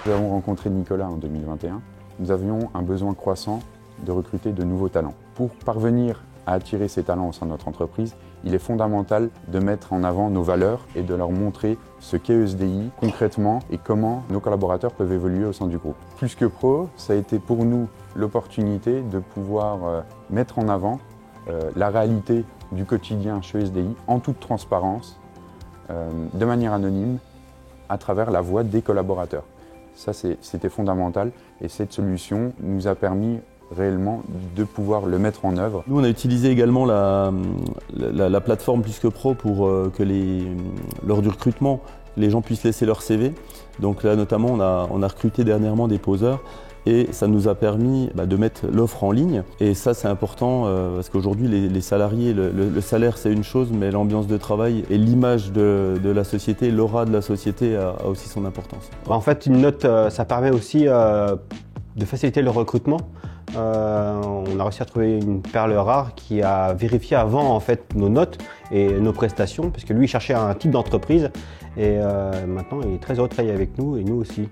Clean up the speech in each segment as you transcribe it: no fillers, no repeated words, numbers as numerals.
Nous avons rencontré Nicolas en 2021. Nous avions un besoin croissant de recruter de nouveaux talents. Pour parvenir à attirer ces talents au sein de notre entreprise, il est fondamental de mettre en avant nos valeurs et de leur montrer ce qu'est ESDI concrètement et comment nos collaborateurs peuvent évoluer au sein du groupe. Plus que pro, ça a été pour nous l'opportunité de pouvoir mettre en avant la réalité du quotidien chez ESDI en toute transparence, de manière anonyme, à travers la voix des collaborateurs. Ça, c'était fondamental et cette solution nous a permis réellement de pouvoir le mettre en œuvre. Nous, on a utilisé également la plateforme Plus que Pro pour que lors du recrutement, les gens puissent laisser leur CV. Donc là, notamment, on a recruté dernièrement des poseurs et ça nous a permis de mettre l'offre en ligne. Et ça, c'est important parce qu'aujourd'hui, les salariés, le salaire, c'est une chose, mais l'ambiance de travail et l'image de la société, l'aura de la société a aussi son importance. En fait, une note, ça permet aussi de faciliter le recrutement. On a réussi à trouver une perle rare qui a vérifié avant en fait nos notes et nos prestations, parce que lui il cherchait un type d'entreprise et maintenant il est très heureux de travailler avec nous et nous aussi.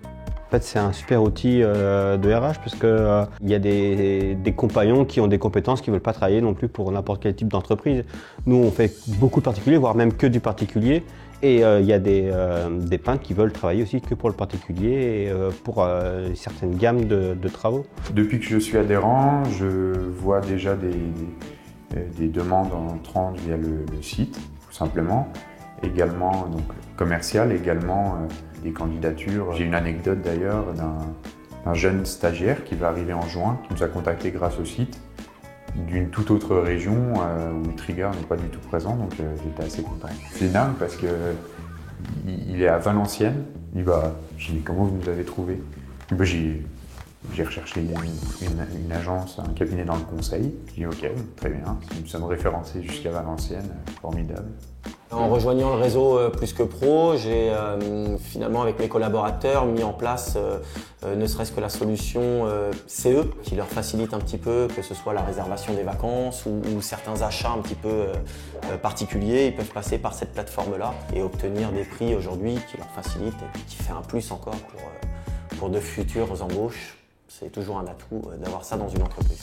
En fait, c'est un super outil de RH parce que il y a des compagnons qui ont des compétences qui ne veulent pas travailler non plus pour n'importe quel type d'entreprise. Nous, on fait beaucoup de particuliers, voire même que du particulier. Et il y a des peintres qui veulent travailler aussi que pour le particulier et pour certaines gammes de travaux. Depuis que je suis adhérent, je vois déjà des demandes entrantes via le site, tout simplement. Également donc, commercial, également des candidatures. J'ai une anecdote d'ailleurs d'un jeune stagiaire qui va arriver en juin, qui nous a contacté grâce au site, d'une toute autre région où Trigger n'est pas du tout présent, donc j'étais assez content. C'est dingue parce qu'il est à Valenciennes. Il dit j'ai dit comment vous nous avez trouvé? J'ai recherché une agence, un cabinet dans le conseil. J'ai dit ok, très bien, nous sommes référencés jusqu'à Valenciennes, formidable. En rejoignant le réseau Plus que Pro, j'ai finalement avec mes collaborateurs mis en place ne serait-ce que la solution CE qui leur facilite un petit peu, que ce soit la réservation des vacances ou certains achats un petit peu particuliers. Ils peuvent passer par cette plateforme-là et obtenir des prix aujourd'hui qui leur facilitent et qui fait un plus encore pour de futures embauches. C'est toujours un atout d'avoir ça dans une entreprise.